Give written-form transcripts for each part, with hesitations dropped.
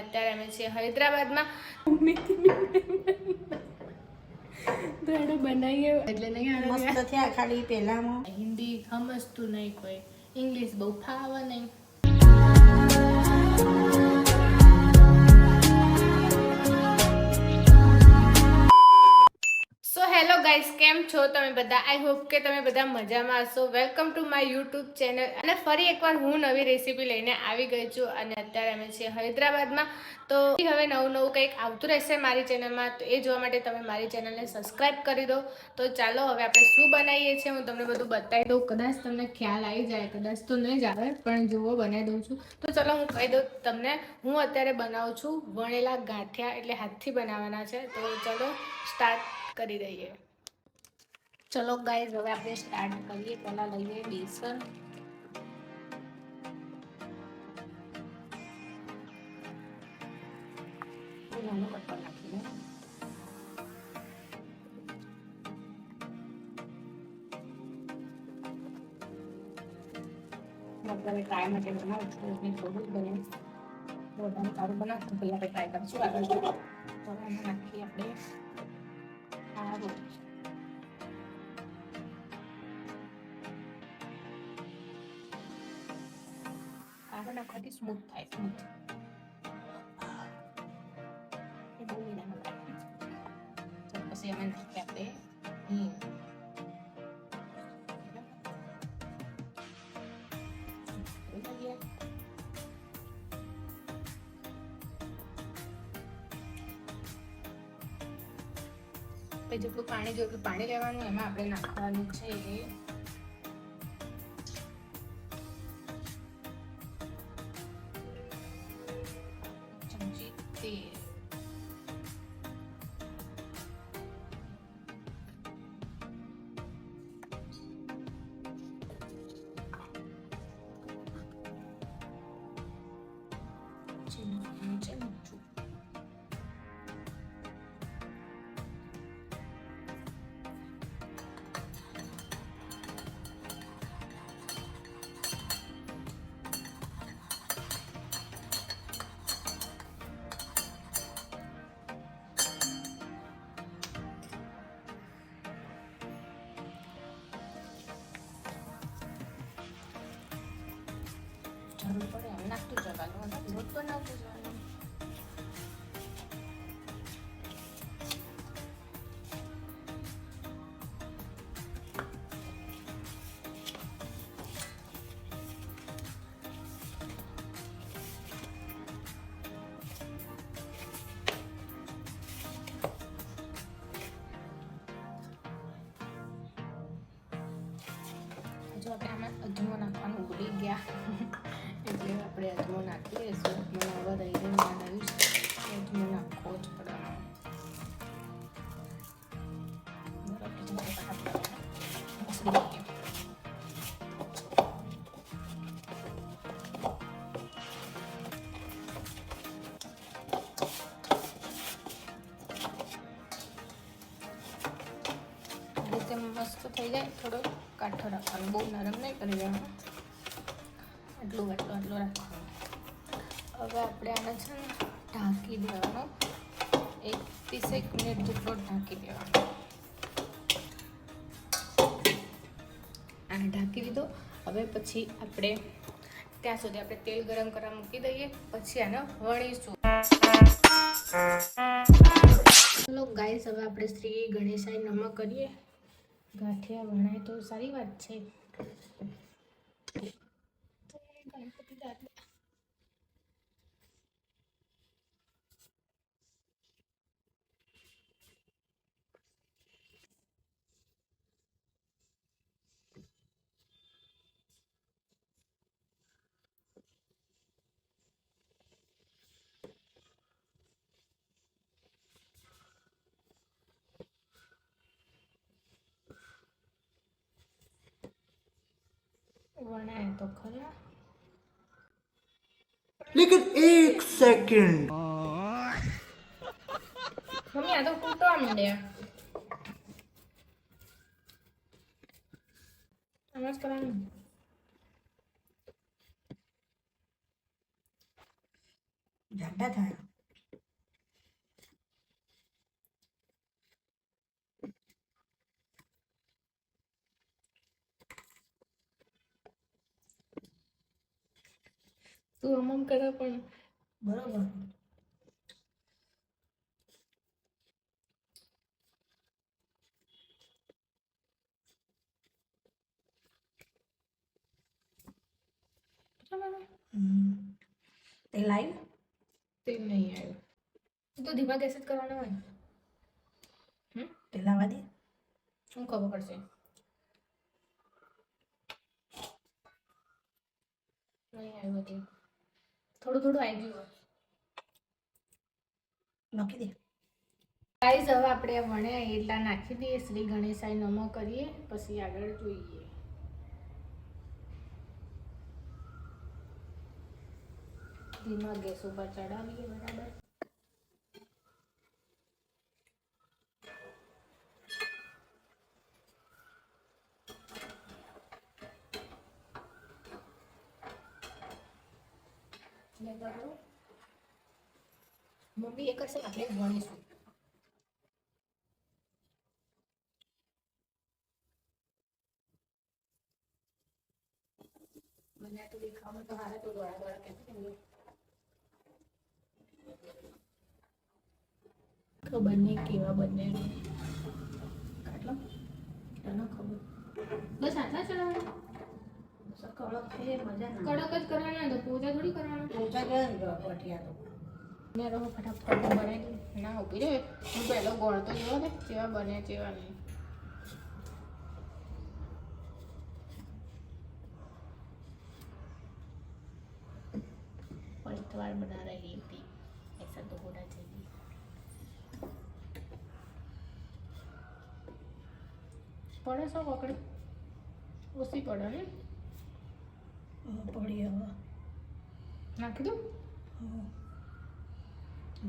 અત્યારે અમે છીએ હૈદરાબાદમાં બ્રેડ બનાવીએ એટલે નહીં મસ્ત થયા ખાલી પહેલામાં હિન્દી સમજતું નહીં કોઈ, ઇંગ્લિશ બહુ ફાવે નહીં. સો હેલો ગાઈસ, કેમ છો તમે બધા? આઈ હોપ કે તમે બધા મજામાં હશો. Welcome to my YouTube channel. અને ફરી એકવાર હું નવી રેસીપી લઈને આવી ગઈ છું અને અત્યારે અમે છીએ હૈદરાબાદમાં. તો હવે નવું કંઈક આવતું રહેશે મારી ચેનલમાં, તો એ જોવા માટે તમે મારી ચેનલને સબસ્ક્રાઈબ કરી દો. તો ચાલો હવે આપણે શું બનાવીએ છીએ હું તમને બધું બતાવી દઉં. કદાચ તમને ખ્યાલ આવી જાય, કદાચ તો નહીં જ આવે, પણ જુઓ બનાવી દઉં છું. તો ચલો હું કહી દઉં તમને. હું અત્યારે બનાવું છું વણેલા ગાંઠિયા, એટલે હાથથી બનાવવાના છે. તો ચલો સ્ટાર્ટ કરી દઈએ. ચલો ગાઈઝ, હવે આપણે સ્ટાર્ટ કરીએ. પહેલા લઈએ બેસન. નાનું કટકા નાખીને આપણે ટ્રાય માટે બનાવું છું. થોડું જ બને, વધારે સારું બનાવશું. પહેલાં આપણે ટ્રાય કરીશું આગળ. તો એમાં નાખીએ આપણે આવું. આવું નાખવાથી સ્મૂથ થાય, સ્મૂથ. એ બહુ વિનાનું થાય. તો પછી એમાં નાખીએ આપણે હિંગ. પછી જેટલું પાણી જોઈએ એટલું પાણી લેવાનું. એમાં આપણે નાખવાનું છે ચમચી તેલ. જરૂર પડે એમ નાખતું જવાનું, લોટ તો નાખતું જવાનું. જો આપણે આમાં અજમો નાખવાનું ભૂલી ગયા, એટલે આપણે અજમો નાખીએ. મને હવે રહી આવ્યું છે, અજમો નાખવો જ પડે. રીતે મસ્ત થઈ જાય. થોડો કાઠો રાખવાનો, બહુ નરમ નહીં કરી દેવાનો. આટલું રાખવાનું. હવે આપણે આને છે ને ઢાંકી દેવાનો. 30 મિનિટ જેટલો ઢાંકી દેવાનો. આને ઢાંકી દીધો. હવે પછી આપણે ત્યાં સુધી આપણે તેલ ગરમ કરવા મૂકી દઈએ. પછી આને વણીશું. ચલો ગાઈસ, હવે આપણે શ્રી ગણેશાય નમઃ કરીએ. ગાંઠિયા વણાય તો સારી વાત છે. ગણપતિ દાદા वनाए तो खरा, लेकिन 1 सेकंड मम्मी आ तो टूटवा मंड्या. नमस्कार. જાડા થાય. તું આમ કરે પણ બરોબર. તે લાઈવ તેલ નહીં આવ્યું. તો ધીમા ગેસ જ કરવાનો હોય. તે લાવવા દે. શું ખબર પડશે? નહીં આવ્યું તેલ. થોડું થોડું આવી ગયું. નાખી દે. ગાઈસ હવે આપણે વણ્યા એટલા નાખી દઈએ. શ્રી ગણેશાય નમઃ કરીએ પછી આગળ જોઈએ. ધીમા ગેસ ઉપર ચડાવીએ. બરાબર. મમ્મી એ કરશે, આપણે વણીશું. મને તો દેખાવાનું તો હારે તો દોડા દોડા કેમ ખબર નહીં કેવા બંને આટલો એનો ખબર. બસ આટલા ચલાવવાના. કડક છે મજા ના. કડક જ કરવાના તો પોચા થોડી કરવાના. પોચા ગયા ને પટિયા તો. મેં રહો ફટાફટ બનાવી દઉં. ના ઊભી રહે. હું પહેલો ગોળ તો જોવો ને જેવા બને જેવા નહીં. परिवार बना रही थी ऐसा तो होना चाहिए. પડે સો પકડી ઓછી પડે ને. પડી હવે નાખી દઉં.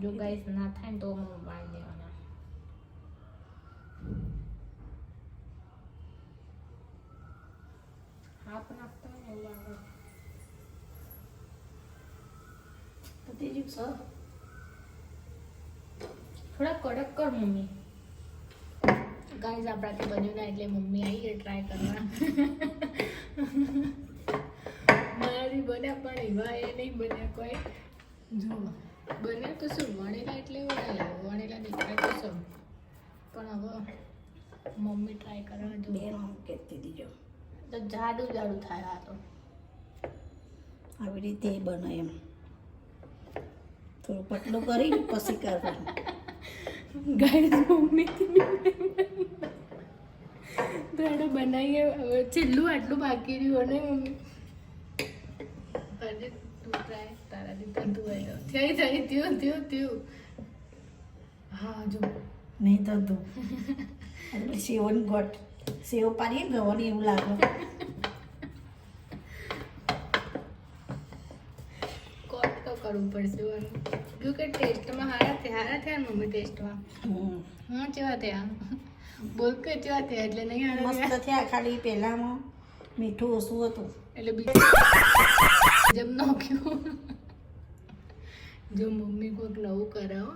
જો ગાઈસ ના થાય ને તો વાળી દેવાના. હાફ નાખતા હોય ને એવું લાગે. ત્રીજું સર થોડા કડક કર મમ્મી. ગાઈસ આપણાથી બન્યું ના એટલે મમ્મી આવી ગઈ ટ્રાય કરવા. મારાથી બન્યા પણ એવા એ નહીં બન્યા કોઈ. જો બન્યા તો શું વણેલા એટલે વણેલા દેખાય તો શું પણ હવે મમ્મી ટ્રાય કરવા જો. બે કહેતી હતી જો તો જાડું જાડું થાય આ તો. આવી રીતે બને એમ થોડું પતલું કરી પછી કરવાનું. ગાઈસ મમ્મીથી બ્રેડ બનાવીએ. હવે છેલ્લું આટલું બાકી રહ્યું ને મમ્મી. આજે તું ટ્રાય તારાથી થતું હોય તો થઈ થયું. હા જો નહીં તો તું સેવની ગોટ સેવ પાડીએ ગવાની એવું લાગે. કોટ તો કરવું પડશે વાનું. જો કે ટેસ્ટમાં હારા થયા મમ્મી ટેસ્ટમાં. હા કેવા થયા બોલ કે કેવા થયા એટલે નહીં હારા મસ્ત થયા. ખાલી પહેલામાં મીઠું ઓછું હતું એટલે બીજું જેમ નાખ્યું. જો મમ્મી કોઈક નવું કરાવો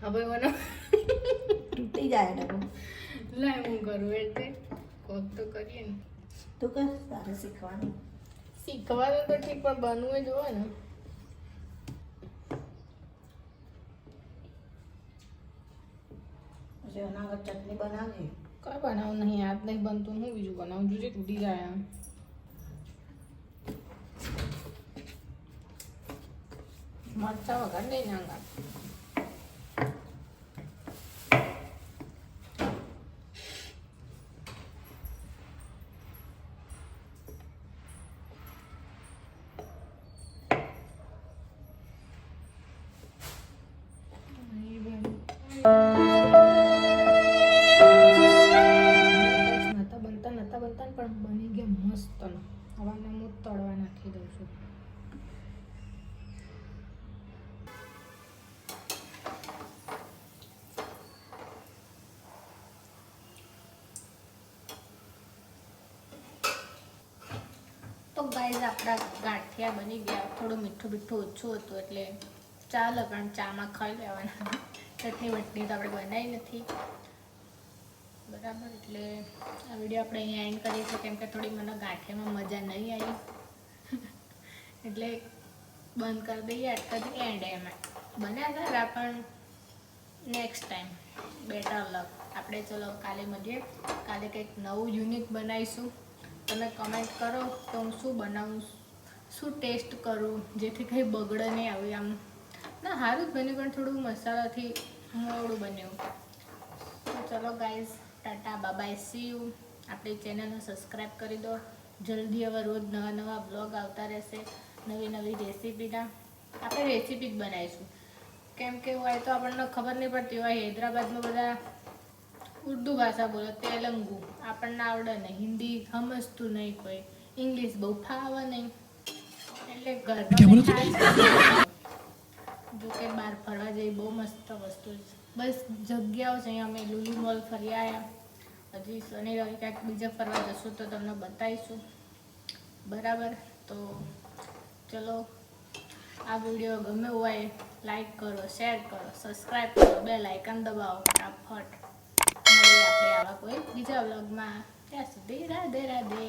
હવે મને તૂટી જાય ડબો. લાય હું કરું એટલે કોક તો કરીએ ને. તું કર તારે શીખવાનું. શીખવાનું તો ઠીક પણ બનવું જોવે ને. પછી એના આગળ ચટણી બનાવજે. કઈ બનાવું નહીં યાદ નહીં બનતું. હું બીજું બનાવું જોઈએ તૂટી જાય આમ. મરચાં વગર નહીં નાંગા. નતા બનતા પણ બની ગયા મસ્ત. હવાને હું તળવા નાખી દઉં છું. તો ગાઈઝ આપણા ગાંઠિયા બની ગયા. થોડું મીઠું મીઠું ઓછું હતું એટલે ચાલે, પણ ચામાં ખાઈ લેવાના. ચટણી વટણી તો આપણે બનાવી નથી બરાબર. એટલે આ વિડીયો આપણે અહીંયા એન્ડ કરીએ છીએ, કેમ કે થોડી મને ગાંઠિયામાં મજા નહીં આવી એટલે બંધ કરી દઈએ. અટકાથી એન્ડ એમાં બન્યા ખરા, પણ નેક્સ્ટ ટાઈમ બેટર લક. આપણે ચલો કાલે મળીએ. કાલે કંઈક નવું યુનિક બનાવીશું. તમે કમેન્ટ કરો તો હું શું બનાવું, શું ટેસ્ટ કરું, જેથી કંઈ બગડે નહીં. આવી આમ ના સારું જ બન્યું, પણ થોડું મસાલાથી મોડું બન્યું. તો ચલો guys, Tata by, C you. આપણી ચેનલને સબસ્ક્રાઈબ કરી દો. જલ્દી હવે રોજ નવા નવા બ્લોગ આવતા રહેશે, નવી નવી રેસીપીના. આપણે રેસીપી જ બનાવીશું, કેમ કે હોય તો આપણને ખબર નહીં પડતી હોય. હૈદરાબાદમાં બધા ઉર્દુ ભાષા બોલે, તેલંગુ આપણને આવડે નહીં, હિન્દી સમજતું નહીં કોઈ, ઇંગ્લિશ બહુ ફાવે નહીં, એટલે ઘરમાં જો કે બહાર ફરવા જઈ બહુ મસ્ત વસ્તુ છે. બસ જગ્યાઓ છે. અહીંયા અમે લુલુ મોલ ફરી આવ્યા. હજી શનિ રવિ ક્યાંક બીજા ફરવા જશું તો તમને બતાવીશું બરાબર. તો ચલો, આ વિડીયો ગમે હોય લાઈક કરો, શેર કરો, સબસ્ક્રાઈબ કરો, બેલ આઇકન દબાવો ફટાફટ. મળીએ આપણે આવા કોઈ બીજા વ્લોગમાં. ત્યાં સુધી રાધે રાધે.